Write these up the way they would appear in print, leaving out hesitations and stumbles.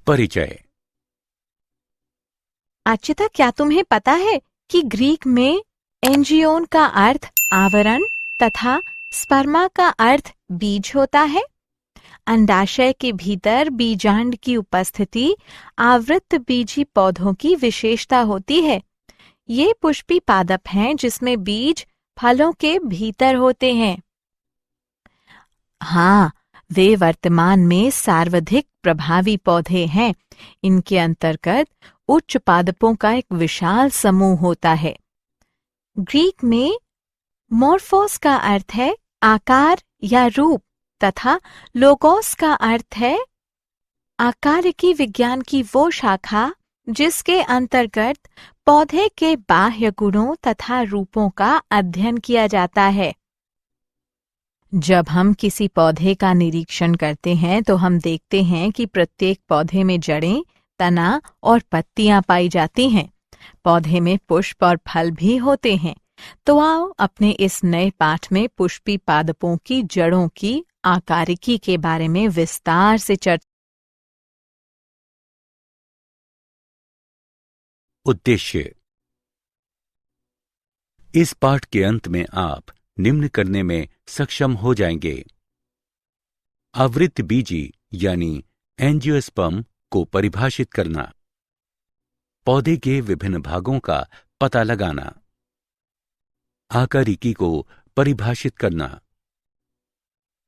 परिचय। अच्युता, क्या तुम्हें पता है कि ग्रीक में एंजियोन का अर्थ आवरण तथा स्पर्मा का अर्थ बीज होता है। अंडाशय के भीतर बीजांड की उपस्थिति आवृत बीजी पौधों की विशेषता होती है। ये पुष्पी पादप हैं जिसमें बीज फलों के भीतर होते हैं। हाँ, वे वर्तमान में सर्वाधिक प्रभावी पौधे हैं। इनके अंतर्गत उच्च पादपों का एक विशाल समूह होता है। ग्रीक में मोर्फोस का अर्थ है आकार या रूप तथा लोगोस का अर्थ है आकारिकी विज्ञान की वो शाखा जिसके अंतर्गत पौधे के बाह्य गुणों तथा रूपों का अध्ययन किया जाता है। जब हम किसी पौधे का निरीक्षण करते हैं तो हम देखते हैं कि प्रत्येक पौधे में जड़ें, तना और पत्तियां पाई जाती हैं। पौधे में पुष्प और फल भी होते हैं। तो आओ अपने इस नए पाठ में पुष्पी पादपों की जड़ों की आकारिकी के बारे में विस्तार से चर्चा। उद्देश्य। इस पाठ के अंत में आप निम्न करने में सक्षम हो जाएंगे। आवृत बीजी यानी एंजियोस्पर्म को परिभाषित करना, पौधे के विभिन्न भागों का पता लगाना, आकारिकी को परिभाषित करना,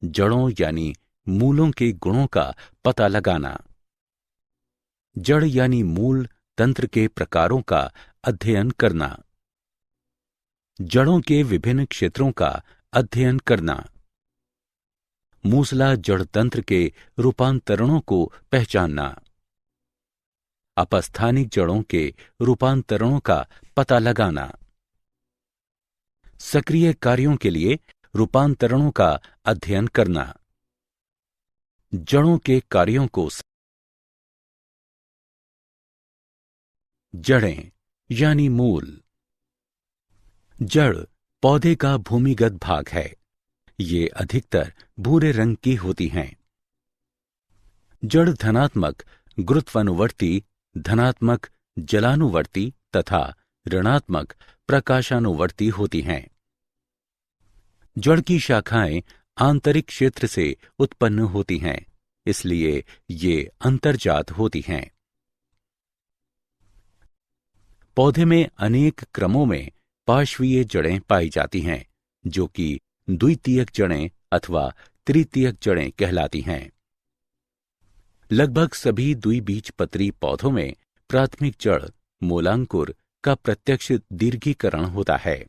जड़ों यानी मूलों के गुणों का पता लगाना, जड़ यानी मूल तंत्र के प्रकारों का अध्ययन करना, जड़ों के विभिन्न क्षेत्रों का अध्ययन करना, मूसला जड़ तंत्र के रूपांतरणों को पहचानना, अपस्थानिक जड़ों के रूपांतरणों का पता लगाना, सक्रिय कार्यों के लिए रूपांतरणों का अध्ययन करना, जड़ों के कार्यों को जड़ें यानी मूल। जड़ पौधे का भूमिगत भाग है। ये अधिकतर भूरे रंग की होती हैं। जड़ धनात्मक गुरुत्वानुवर्ती, धनात्मक जलानुवर्ती तथा ऋणात्मक प्रकाशानुवर्ती होती हैं। जड़ की शाखाएं आंतरिक क्षेत्र से उत्पन्न होती हैं, इसलिए ये अंतर्जात होती हैं। पौधे में अनेक क्रमों में पार्श्वीय जड़ें पाई जाती हैं, जो कि द्वितीयक जड़ें अथवा तृतीयक जड़ें कहलाती हैं। लगभग सभी द्विबीजपत्री पौधों में प्राथमिक जड़ मूलांकुर का प्रत्यक्ष दीर्घीकरण होता है।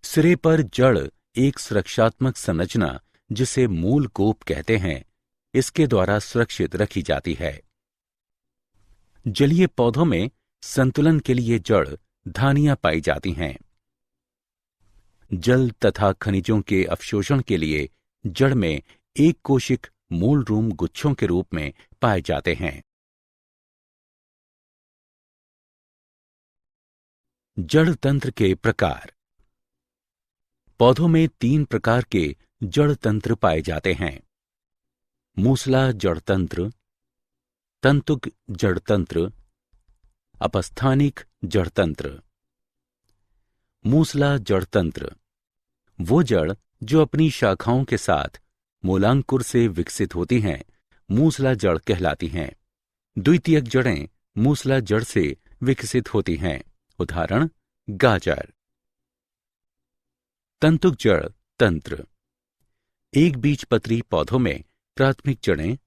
सिरे पर जड़ एक सुरक्षात्मक संरचना, जिसे मूल कोप कहते हैं, इसके द्वारा सुरक्षित रखी जाती है। जलीय पौधों में संतुलन के लिए जड़ धानियां पाई जाती हैं। जल तथा खनिजों के अवशोषण के लिए जड़ में एक कोशिक मूल रूम गुच्छों के रूप में पाए जाते हैं। जड़ तंत्र के प्रकार। पौधों में 3 प्रकार के जड़ तंत्र पाए जाते हैं: मूसला जड़ तंत्र, तंतुक जड़ तंत्र, अपस्थानिक जड़ तंत्र। मूसला जड़ तंत्र वो जड़ जो अपनी शाखाओं के साथ मूलांकुर से विकसित होती हैं, मूसला जड़ कहलाती हैं। द्वितीयक जड़ें मूसला जड़ से विकसित होती हैं। उदाहरण गाजर। तंतुक जड़ तंत्र। एक बीजपत्री पौधों में प्राथमिक जड़ें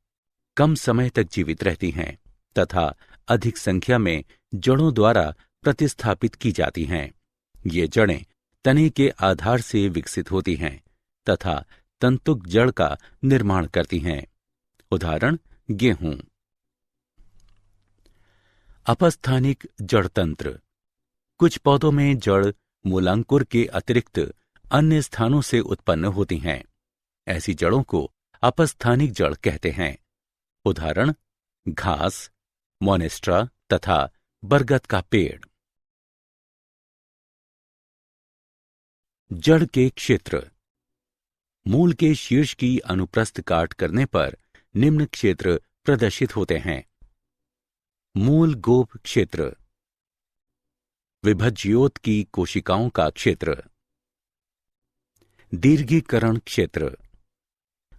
कम समय तक जीवित रहती हैं तथा अधिक संख्या में जड़ों द्वारा प्रतिस्थापित की जाती हैं। ये जड़ें तने के आधार से विकसित होती हैं तथा तंतुक जड़ का निर्माण करती हैं। उदाहरण गेहूं। अपस्थानिक जड़ तंत्र। कुछ पौधों में जड़ मूलांकुर के अतिरिक्त अन्य स्थानों से उत्पन्न होती हैं। ऐसी जड़ों को अपस्थानिक जड़ कहते हैं। उदाहरण घास, मोनेस्ट्रा तथा बरगद का पेड़। जड़ के क्षेत्र। मूल के शीर्ष की अनुप्रस्थ काट करने पर निम्न क्षेत्र प्रदर्शित होते हैं। मूल गोप क्षेत्र, विभज्योत की कोशिकाओं का क्षेत्र, दीर्घीकरण क्षेत्र,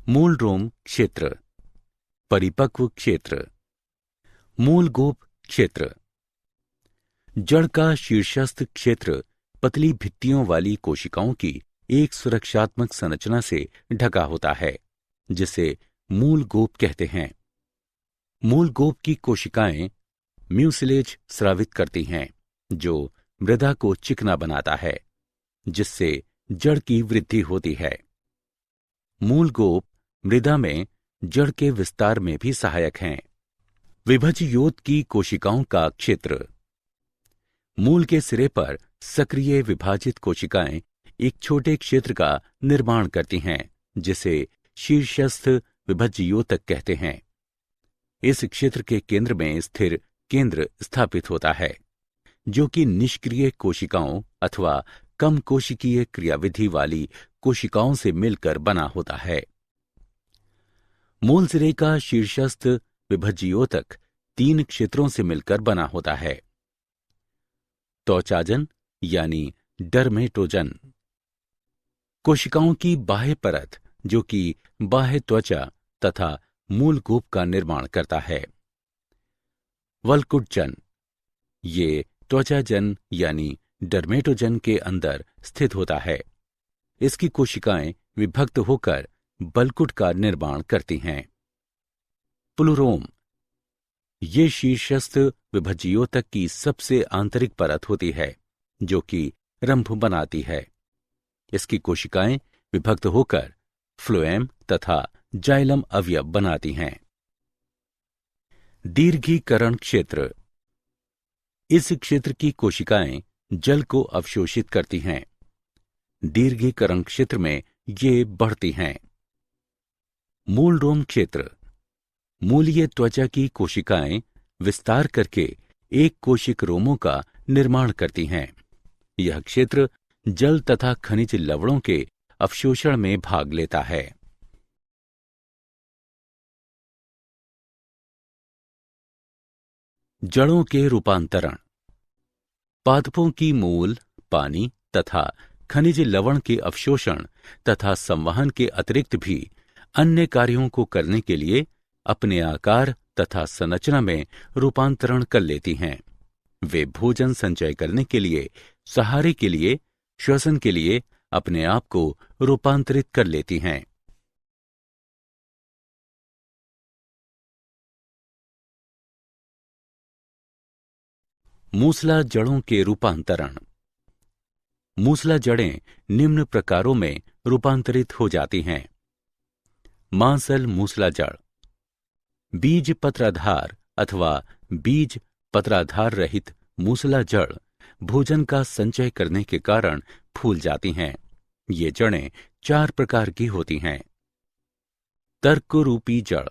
मूल रोम क्षेत्र, परिपक्व क्षेत्र, मूल गोप क्षेत्र। जड़ का शीर्षस्थ क्षेत्र पतली भित्तियों वाली कोशिकाओं की एक सुरक्षात्मक संरचना से ढका होता है, जिसे मूल गोप कहते हैं। मूल गोप की कोशिकाएं म्यूसिलेज स्रावित करती हैं, जो मृदा को चिकना बनाता है, जिससे जड़ की वृद्धि होती है। मूल गोप मृदा में जड़ के विस्तार में भी सहायक हैं। विभज्योत की कोशिकाओं का क्षेत्र। मूल के सिरे पर सक्रिय विभाजित कोशिकाएं एक छोटे क्षेत्र का निर्माण करती हैं, जिसे शीर्षस्थ विभज्योतक कहते हैं। इस क्षेत्र के केंद्र में स्थिर केंद्र स्थापित होता है, जो कि निष्क्रिय कोशिकाओं अथवा कम कोशिकीय क्रियाविधि वाली कोशिकाओं से मिलकर बना होता है। मूल सिरे का शीर्षस्थ विभज्योतक 3 क्षेत्रों से मिलकर बना होता है। त्वचाजन यानी डर्मेटोजन, कोशिकाओं की बाह्य परत जो कि बाह्य त्वचा तथा मूल गोप का निर्माण करता है। वल्कुटजन, ये त्वचाजन यानी डर्मेटोजन के अंदर स्थित होता है। इसकी कोशिकाएं विभक्त होकर बलकुट का निर्माण करती हैं। प्लूरोम, ये शीर्षस्थ विभज्योतक की सबसे आंतरिक परत होती है, जो कि रंभ बनाती है। इसकी कोशिकाएं विभक्त होकर फ्लोएम तथा जाइलम अवयव बनाती हैं। दीर्घीकरण क्षेत्र, इस क्षेत्र की कोशिकाएं जल को अवशोषित करती हैं। दीर्घीकरण क्षेत्र में ये बढ़ती हैं। मूल रोम क्षेत्र, मूलीय त्वचा की कोशिकाएं विस्तार करके एक कोशिक रोमों का निर्माण करती हैं। यह क्षेत्र जल तथा खनिज लवणों के अवशोषण में भाग लेता है। जड़ों के रूपांतरण। पादपों की मूल, पानी तथा खनिज लवण के अवशोषण तथा संवहन के अतिरिक्त भी अन्य कार्यों को करने के लिए अपने आकार तथा संरचना में रूपांतरण कर लेती हैं। वे भोजन संचय करने के लिए, सहारे के लिए, श्वसन के लिए अपने आप को रूपांतरित कर लेती हैं। मूसला जड़ों के रूपांतरण। मूसला जड़ें निम्न प्रकारों में रूपांतरित हो जाती हैं। मांसल मूसला जड़, बीज पत्राधार अथवा बीज पत्राधार रहित मूसला जड़ भोजन का संचय करने के कारण फूल जाती हैं। ये जड़ें 4 प्रकार की होती हैं। तर्करूपी जड़,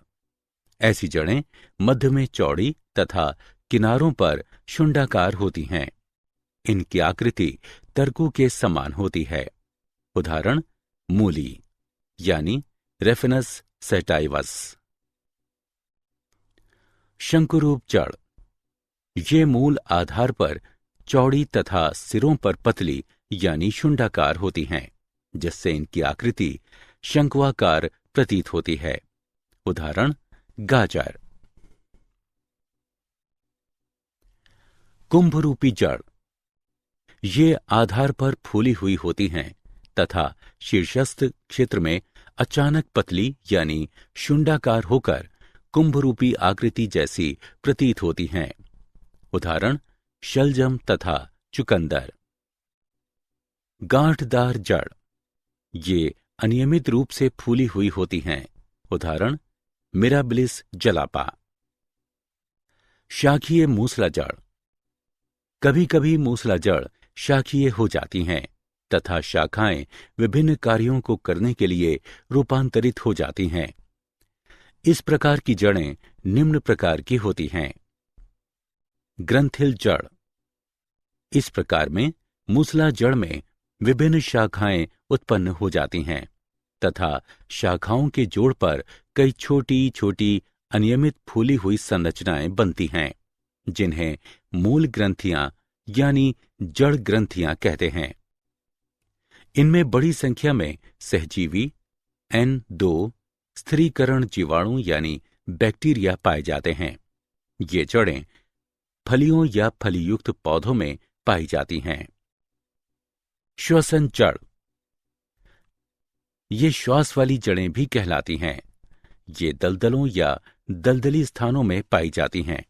ऐसी जड़ें मध्य में चौड़ी तथा किनारों पर शुंडाकार होती हैं। इनकी आकृति तर्कू के समान होती है। उदाहरण मूली यानी रेफिनस सेटाइवस। शंकुरूप जड़, ये मूल आधार पर चौड़ी तथा सिरों पर पतली यानी शुंडाकार होती हैं, जिससे इनकी आकृति शंक्वाकार प्रतीत होती है। उदाहरण गाजर। कुंभरूपी जड़, ये आधार पर फूली हुई होती हैं तथा शीर्षस्थ क्षेत्र में अचानक पतली यानी शुंडाकार होकर कुंभरूपी आकृति जैसी प्रतीत होती हैं। उदाहरण शलजम तथा चुकंदर। गांठदार जड़, ये अनियमित रूप से फूली हुई होती हैं। उदाहरण मिराबिलिस जलापा। शाखीय मूसला जड़, कभी कभी मूसला जड़ शाखीय हो जाती हैं तथा शाखाएं विभिन्न कार्यों को करने के लिए रूपांतरित हो जाती हैं। इस प्रकार की जड़ें निम्न प्रकार की होती हैं। ग्रंथिल जड़, इस प्रकार में मूसला जड़ में विभिन्न शाखाएं उत्पन्न हो जाती हैं तथा शाखाओं के जोड़ पर कई छोटी छोटी अनियमित फूली हुई संरचनाएं बनती हैं, जिन्हें मूल ग्रंथियां यानी जड़ ग्रंथियां कहते हैं। इनमें बड़ी संख्या में सहजीवी N2 स्थिरीकरण जीवाणु यानी बैक्टीरिया पाए जाते हैं। ये जड़ें फलियों या फलीयुक्त पौधों में पाई जाती हैं। श्वसन जड़, ये श्वास वाली जड़ें भी कहलाती हैं। ये दलदलों या दलदली स्थानों में पाई जाती हैं,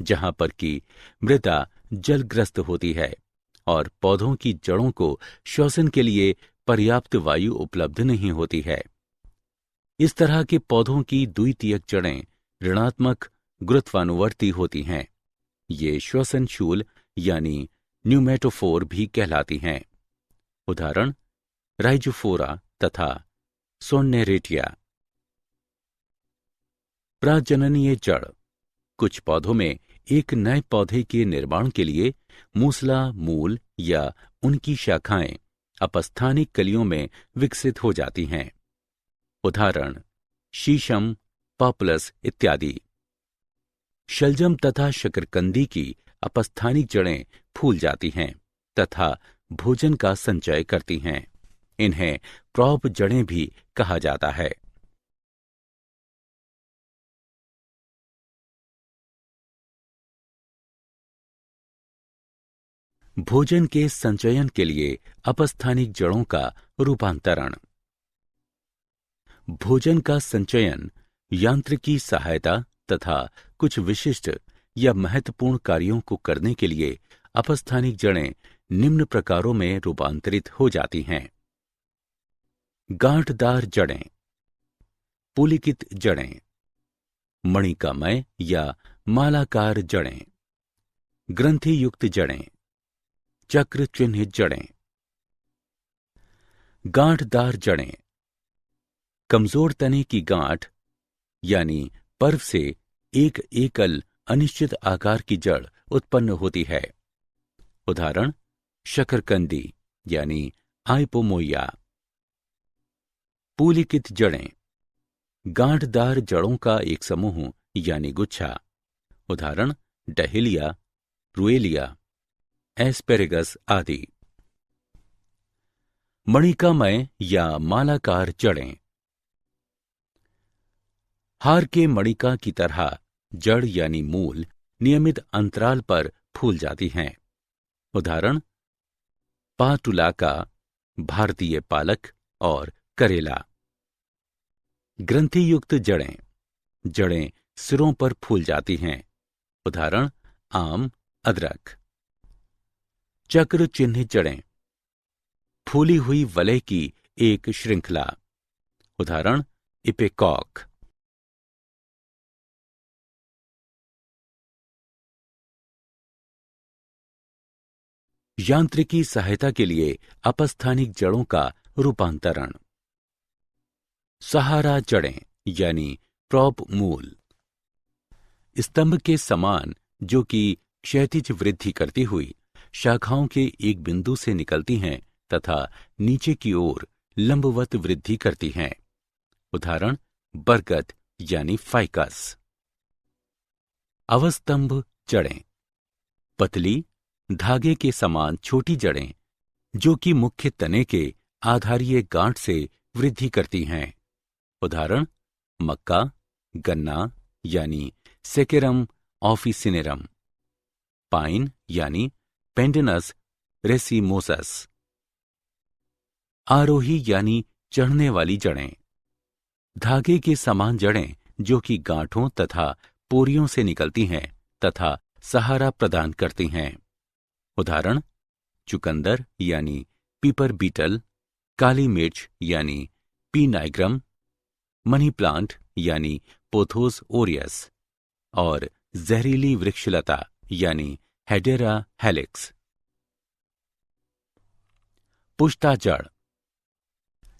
जहां पर की मृदा जलग्रस्त होती है और पौधों की जड़ों को श्वसन के लिए पर्याप्त वायु उपलब्ध नहीं होती है। इस तरह के पौधों की द्वितीयक जड़ें ऋणात्मक गुरुत्वानुवर्ती होती हैं। ये श्वसनशूल यानी न्यूमेटोफोर भी कहलाती हैं। उदाहरण राइजोफोरा तथा सोन्नेरेटिया। प्रजननीय जड़, कुछ पौधों में एक नए पौधे के निर्माण के लिए मूसला मूल या उनकी शाखाएं अपस्थानिक कलियों में विकसित हो जाती हैं। उदाहरण शीशम, पॉपुलस इत्यादि। शलजम तथा शकरकंदी की अपस्थानिक जड़ें फूल जाती हैं तथा भोजन का संचय करती हैं। इन्हें प्रॉप जड़ें भी कहा जाता है। भोजन के संचयन के लिए अपस्थानिक जड़ों का रूपांतरण। भोजन का संचयन यांत्रिकी सहायता तथा कुछ विशिष्ट या महत्वपूर्ण कार्यों को करने के लिए अपस्थानिक जड़ें निम्न प्रकारों में रूपांतरित हो जाती हैं। गांठदार जड़ें, पुलिकित जड़ें, मणिकामय या मालाकार जड़ें, ग्रंथि युक्त जड़ें, चक्र चिन्हित जड़ें। गांठदार जड़ें, कमजोर तने की गांठ यानी पर्व से एक एकल अनिश्चित आकार की जड़ उत्पन्न होती है। उदाहरण शकरकंदी यानी आइपोमोइया। पुलिकित जड़ें, गांठदार जड़ों का एक समूह यानी गुच्छा। उदाहरण डहेलिया, रुएलिया, एस्पेरेगस आदि। मणिकामय या मालाकार जड़ें, हार के मणिका की तरह जड़ यानी मूल नियमित अंतराल पर फूल जाती हैं। उदाहरण पाटुलाका, भारतीय पालक और करेला। ग्रंथि युक्त जड़ें, जड़ें सिरों पर फूल जाती हैं। उदाहरण आम, अदरक। चक्र चिन्हित जड़ें, फूली हुई वलय की एक श्रृंखला। उदाहरण इपेकॉक। यांत्रिकी सहायता के लिए अपस्थानिक जड़ों का रूपांतरण। सहारा जड़ें यानी प्रॉप मूल, स्तंभ के समान जो कि क्षैतिज वृद्धि करती हुई शाखाओं के एक बिंदु से निकलती हैं तथा नीचे की ओर लंबवत वृद्धि करती हैं। उदाहरण बरगद यानी फाइकस। अवस्तंभ जड़ें, पतली धागे के समान छोटी जड़ें जो कि मुख्य तने के आधारीय गांठ से वृद्धि करती हैं। उदाहरण मक्का, गन्ना यानी सेकेरम ऑफिसिनेरम, पाइन यानी पेंडेनस रेसिमोसस। आरोही यानी चढ़ने वाली जड़ें, धागे के समान जड़ें जो कि गांठों तथा पोरियों से निकलती हैं तथा सहारा प्रदान करती हैं। उदाहरण चुकंदर यानी पीपर बीटल, काली मिर्च यानी पी नाइग्रम, मनी प्लांट यानी पोथोस ओरियस और जहरीली वृक्षलता यानी हेडेरा हेलिक्स। पुष्टा जड़,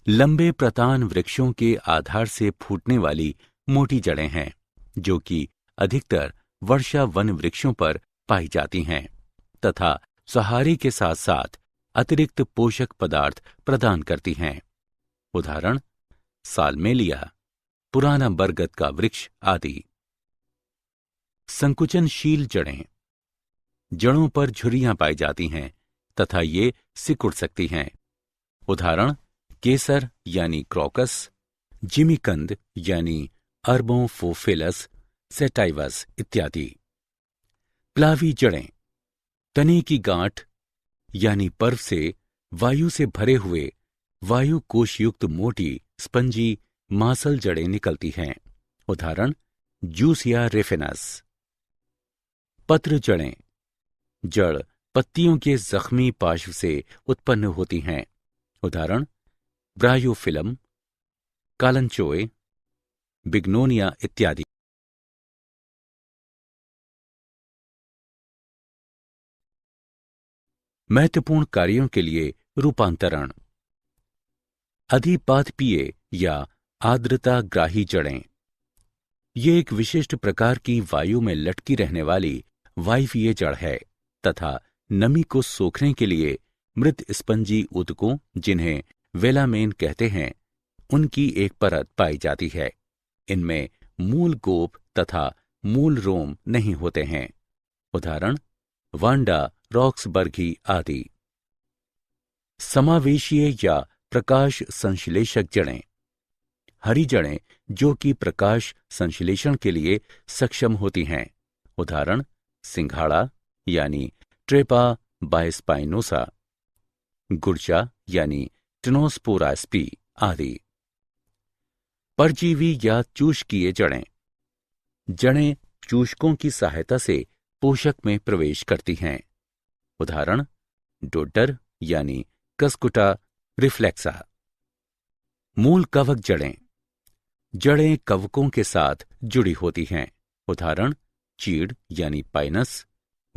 लंबे प्रतान वृक्षों के आधार से फूटने वाली मोटी जड़ें हैं जो कि अधिकतर वर्षा वन वृक्षों पर पाई जाती हैं तथा सहारे के साथ साथ अतिरिक्त पोषक पदार्थ प्रदान करती हैं। उदाहरण सालमेलिया, पुराना बरगद का वृक्ष आदि। संकुचनशील जड़ें, जड़ों पर झुर्रियां पाई जाती हैं तथा ये सिकुड़ सकती हैं। उदाहरण केसर यानी क्रोकस, जिमीकंद यानी अर्बोफोफिलस सेटाइवस इत्यादि। प्लावी जड़ें, तने की गांठ यानी पर्व से वायु से भरे हुए वायु कोशयुक्त मोटी स्पंजी मांसल जड़ें निकलती हैं। उदाहरण जूसिया रेफिनस। पत्र जड़ें, जड़ पत्तियों के जख्मी पार्श्व से उत्पन्न होती हैं। उदाहरण ब्रायोफिलम, कालंचोए, बिग्नोनिया इत्यादि। महत्वपूर्ण कार्यों के लिए रूपांतरण। अधिपादपीय या आर्द्रता ग्राही जड़ें, ये एक विशिष्ट प्रकार की वायु में लटकी रहने वाली वायवीय जड़ है तथा नमी को सोखने के लिए मृत स्पंजी ऊतकों, जिन्हें वेलामेन कहते हैं, उनकी एक परत पाई जाती है। इनमें मूल गोप तथा मूल रोम नहीं होते हैं। उदाहरण वांडा रॉक्सबर्गी आदि। समावेशीय या प्रकाश संश्लेषक जड़ें, हरी जड़ें जो कि प्रकाश संश्लेषण के लिए सक्षम होती हैं। उदाहरण सिंघाड़ा यानी ट्रेपा बायस्पाइनोसा, गुर्जा यानी टिनोस्पोरा स्पी आदि। परजीवी या चूषकीय जड़ें, जड़ें चूषकों की सहायता से पोषक में प्रवेश करती हैं। उदाहरण डोडर यानी कसकुटा रिफ्लेक्सा। मूल कवक जड़ें, जड़ें कवकों के साथ जुड़ी होती हैं। उदाहरण चीड़ यानी पाइनस,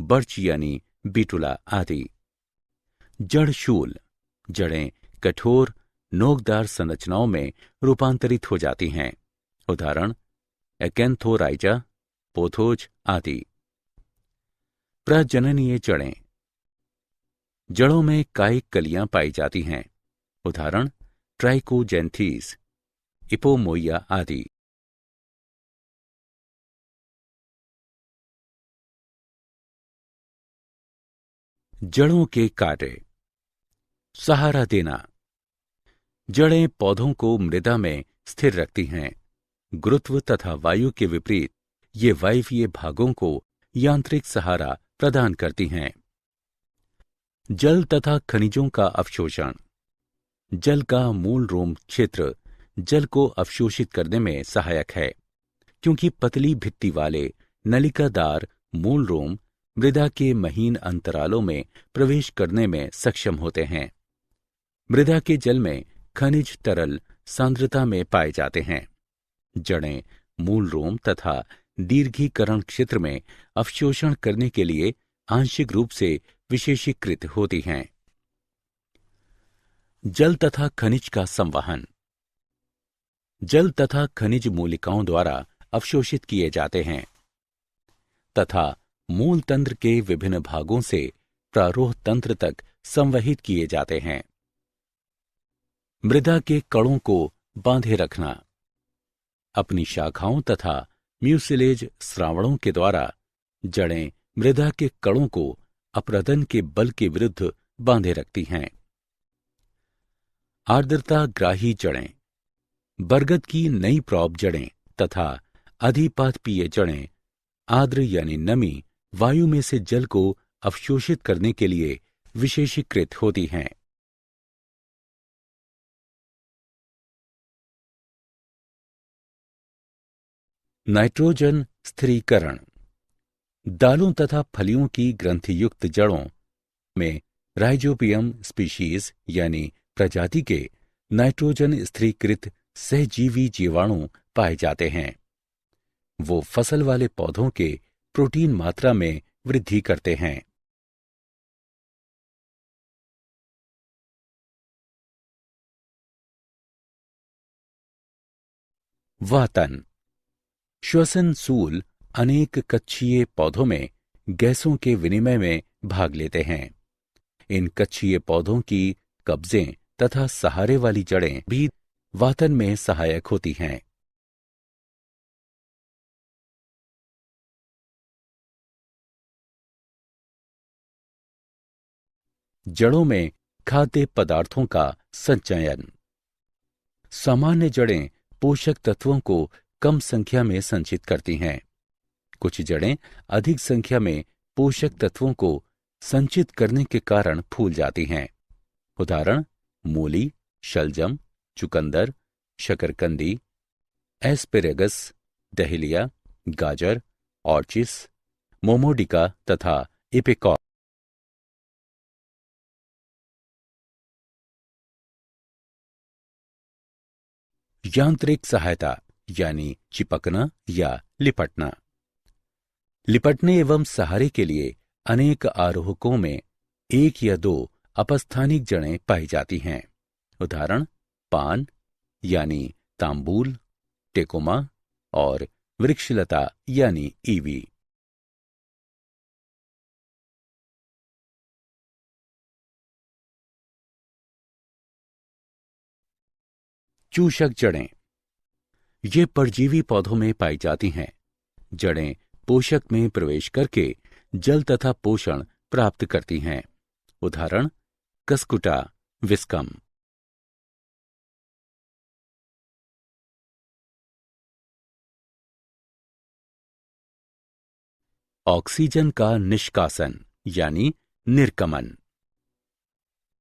बर्च यानी बीटुला आदि। जड़शूल, जड़ें कठोर नोकदार संरचनाओं में रूपांतरित हो जाती हैं। उदाहरण एकेंथोराइजा, पोथोज आदि। प्रजननीय जड़ें, जड़ों में कायिक कलियां पाई जाती हैं। उदाहरण ट्राइकोजेंथीस, इपोमोइया आदि। जड़ों के कार्य। सहारा देना, जड़ें पौधों को मृदा में स्थिर रखती हैं। गुरुत्व तथा वायु के विपरीत ये वायवीय भागों को यांत्रिक सहारा प्रदान करती हैं। जल तथा खनिजों का अवशोषण, जल का मूल रोम क्षेत्र जल को अवशोषित करने में सहायक है, क्योंकि पतली भित्ति वाले नलिकादार मूल रोम मृदा के महीन अंतरालों में प्रवेश करने में सक्षम होते हैं। मृदा के जल में खनिज तरल सांद्रता में पाए जाते हैं। जड़ें मूल रोम तथा दीर्घीकरण क्षेत्र में अवशोषण करने के लिए आंशिक रूप से विशेषीकृत होती हैं। जल तथा खनिज का संवहन, जल तथा खनिज मूलिकाओं द्वारा अवशोषित किए जाते हैं तथा मूल तंत्र के विभिन्न भागों से प्रारोह तंत्र तक संवहित किए जाते हैं। मृदा के कणों को बांधे रखना, अपनी शाखाओं तथा म्यूसिलेज श्रावणों के द्वारा जड़ें मृदा के कणों को अपरदन के बल के विरुद्ध बांधे रखती हैं। आर्द्रता ग्राही जड़ें, बरगद की नई प्रॉप जड़ें तथा अधिपादपीय जड़ें आर्द्र यानी नमी वायु में से जल को अवशोषित करने के लिए विशेषीकृत होती हैं। नाइट्रोजन स्थिरीकरण, दालों तथा फलियों की ग्रंथियुक्त जड़ों में राइजोबियम स्पीशीज यानी प्रजाति के नाइट्रोजन स्थिरीकृत सहजीवी जीवाणु पाए जाते हैं। वो फसल वाले पौधों के प्रोटीन मात्रा में वृद्धि करते हैं। वातन, श्वसन सूल अनेक कक्षीय पौधों में गैसों के विनिमय में भाग लेते हैं। इन कच्छीय पौधों की कब्जें तथा सहारे वाली जड़ें भी वातन में सहायक होती हैं। जड़ों में खाद्य पदार्थों का संचयन। सामान्य जड़ें पोषक तत्वों को कम संख्या में संचित करती हैं। कुछ जड़ें अधिक संख्या में पोषक तत्वों को संचित करने के कारण फूल जाती हैं। उदाहरण मूली, शलजम, चुकंदर, शकरकंदी, एस्पेरेगस, डहेलिया, गाजर, ऑर्चिस, मोमोडिका तथा इपेकॉक। यांत्रिक सहायता यानी चिपकना या लिपटना। लिपटने एवं सहारे के लिए अनेक आरोहकों में एक या दो अपस्थानिक जड़ें पाई जाती हैं। उदाहरण पान यानी तांबूल, टेकोमा और वृक्षलता यानी ईवी। चूषक जड़ें ये परजीवी पौधों में पाई जाती हैं। जड़ें पोषक में प्रवेश करके जल तथा पोषण प्राप्त करती हैं। उदाहरण कस्कुटा विस्कम। ऑक्सीजन का निष्कासन यानी निर्गमन।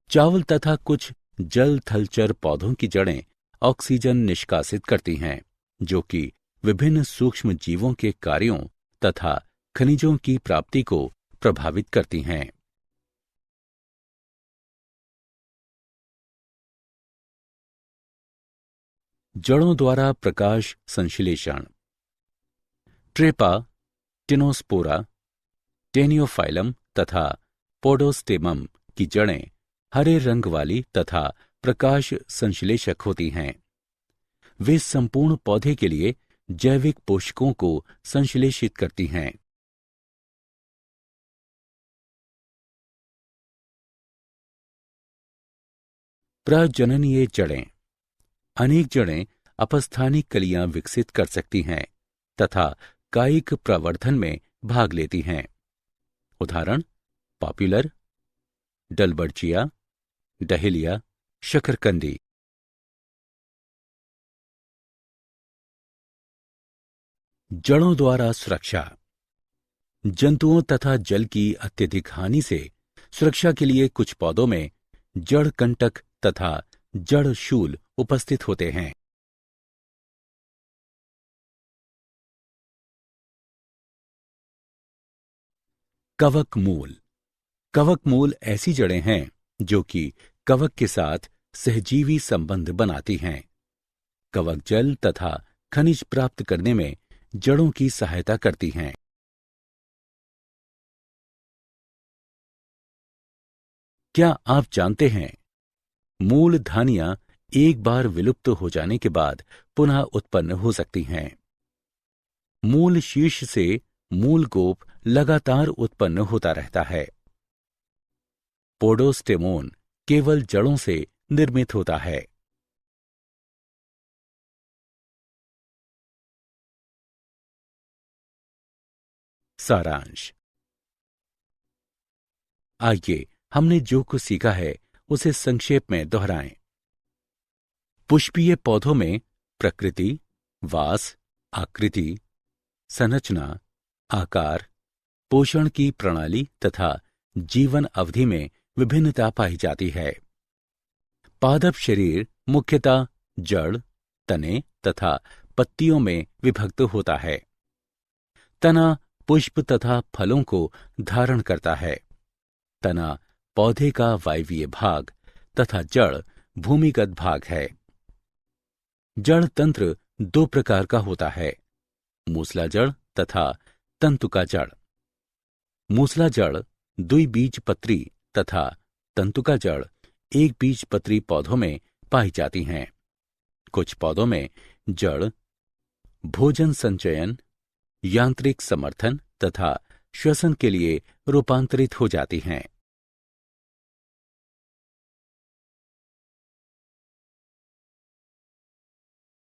चावल तथा कुछ जल थलचर पौधों की जड़ें ऑक्सीजन निष्कासित करती हैं, जो कि विभिन्न सूक्ष्म जीवों के कार्यों तथा खनिजों की प्राप्ति को प्रभावित करती हैं। जड़ों द्वारा प्रकाश संश्लेषण। ट्रेपा, टिनोस्पोरा, टेनियोफाइलम तथा पोडोस्टेमम की जड़ें हरे रंग वाली तथा प्रकाश संश्लेषक होती हैं। वे संपूर्ण पौधे के लिए जैविक पोषकों को संश्लेषित करती हैं। प्रजननीय जड़ें। अनेक जड़ें अपस्थानिक कलियां विकसित कर सकती हैं तथा कायिक प्रवर्धन में भाग लेती हैं। उदाहरण पॉपुलर, डलबर्चिया, डहेलिया, शकरकंदी। जड़ों द्वारा सुरक्षा। जंतुओं तथा जल की अत्यधिक हानि से सुरक्षा के लिए कुछ पौधों में जड़ कंटक तथा जड़ शूल उपस्थित होते हैं। कवक मूल। कवक मूल ऐसी जड़ें हैं जो कि कवक के साथ सहजीवी संबंध बनाती हैं। कवक जल तथा खनिज प्राप्त करने में जड़ों की सहायता करती हैं। क्या आप जानते हैं मूल धानियां एक बार विलुप्त हो जाने के बाद पुनः उत्पन्न हो सकती हैं। मूल शीर्ष से मूल गोप लगातार उत्पन्न होता रहता है। पोडोस्टेमोन केवल जड़ों से निर्मित होता है। सारांश। आइए हमने जो कुछ सीखा है उसे संक्षेप में दोहराएं। पुष्पीय पौधों में प्रकृति, वास, आकृति, संरचना, आकार, पोषण की प्रणाली तथा जीवन अवधि में विभिन्नता पाई जाती है। पादप शरीर मुख्यतः जड़, तने तथा पत्तियों में विभक्त होता है। तना पुष्प तथा फलों को धारण करता है। तना पौधे का वायवीय भाग तथा जड़ भूमिगत भाग है। जड़ तंत्र दो प्रकार का होता है, मूसला जड़ तथा तंतुका जड़। मूसला जड़ द्विबीजपत्री तथा तंतुका जड़ एक बीजपत्री पौधों में पाई जाती हैं। कुछ पौधों में जड़ भोजन संचयन, यांत्रिक समर्थन तथा श्वसन के लिए रूपांतरित हो जाती हैं।